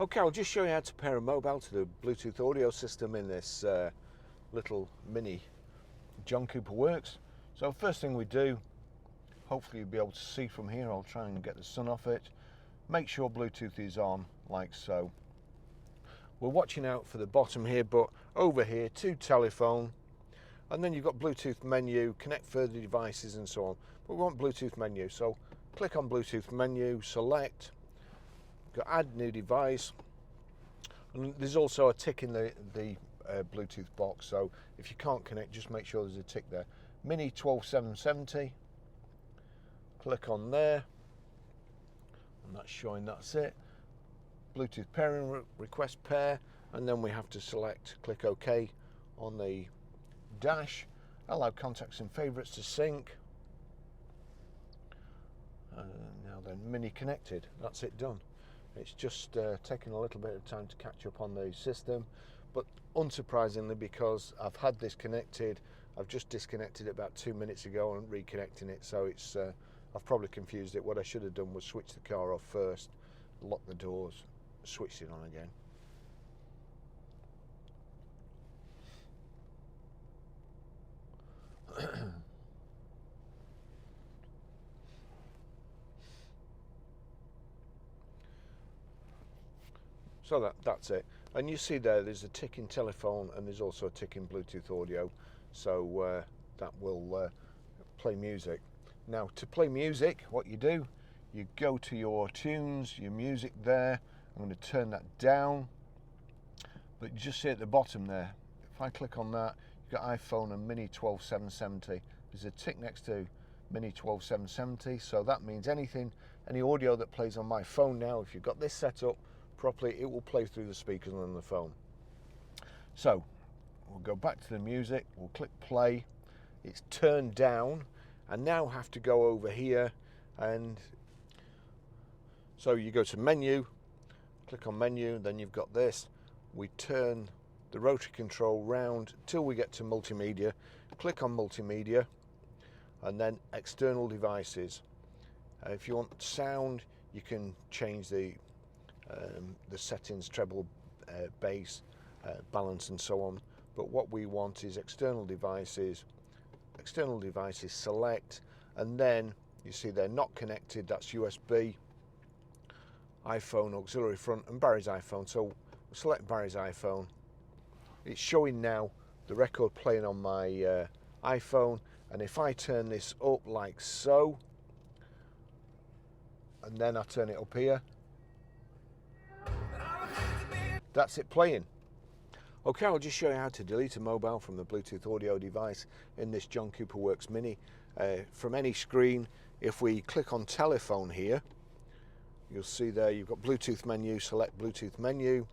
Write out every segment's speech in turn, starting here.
Okay, I'll just show you how to pair a mobile to the Bluetooth audio system in this little mini John Cooper Works. So first thing we do, hopefully you'll be able to see from here, I'll try and get the sun off it. Make sure Bluetooth is on, like so. We're watching out for the bottom here, but over here, to telephone, and then you've got Bluetooth menu, connect further devices and so on. But we want Bluetooth menu, so click on Bluetooth menu, select, go add new device, and there's also a tick in the Bluetooth box, so if you can't connect, just make sure there's a tick there. Mini 12770, click on there, and that's showing that's it. Bluetooth pairing, request pair, and then we have to select, click OK on the dash, allow contacts and favorites to sync. Now then, mini connected, that's it done. It's just taking a little bit of time to catch up on the system, but unsurprisingly, because I've had this connected, I've just disconnected it about 2 minutes ago and reconnecting it, so it's I've probably confused it. What I should have done was switch the car off first, lock the doors, switch it on again. So that's it, and you see there's a tick in telephone and there's also a tick in Bluetooth audio, so that will play music. Now to play music, what you do, you go to your tunes, your music there. I'm going to turn that down, but you just see at the bottom there, if I click on that, you've got iPhone and Mini 12770. There's a tick next to Mini 12770, so that means any audio that plays on my phone now, if you've got this set up properly, it will play through the speakers on the phone. So we'll go back to the music, we'll click play, it's turned down, and now have to go over here, and so you go to menu, click on menu, then you've got this. We turn the rotary control round till we get to multimedia, click on multimedia, and then external devices. If you want sound, you can change the settings, treble, bass, balance and so on, but what we want is external devices, select, and then you see they're not connected, that's USB, iPhone, auxiliary front, and Barry's iPhone. So we'll select Barry's iPhone. It's showing now the record playing on my iPhone, and if I turn this up like so, and then I turn it up here, that's it playing. Okay, I'll just show you how to delete a mobile from the Bluetooth audio device in this John Cooper Works Mini. From any screen, if we click on telephone here, you'll see there you've got Bluetooth menu, select Bluetooth menu,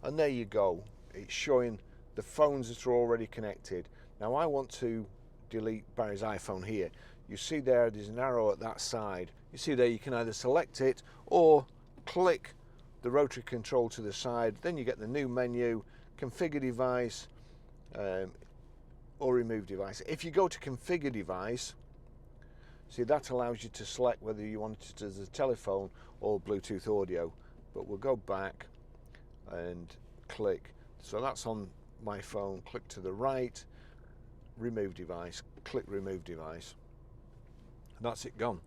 and there you go. It's showing the phones that are already connected. Now I want to delete Barry's iPhone here. You see there's an arrow at that side. You see there you can either select it or click the rotary control to the side, then you get the new menu, configure device, or remove device. If you go to configure device, see that allows you to select whether you want it as a telephone or Bluetooth audio, but we'll go back and click. So that's on my phone, click to the right, remove device, click remove device, and that's it gone.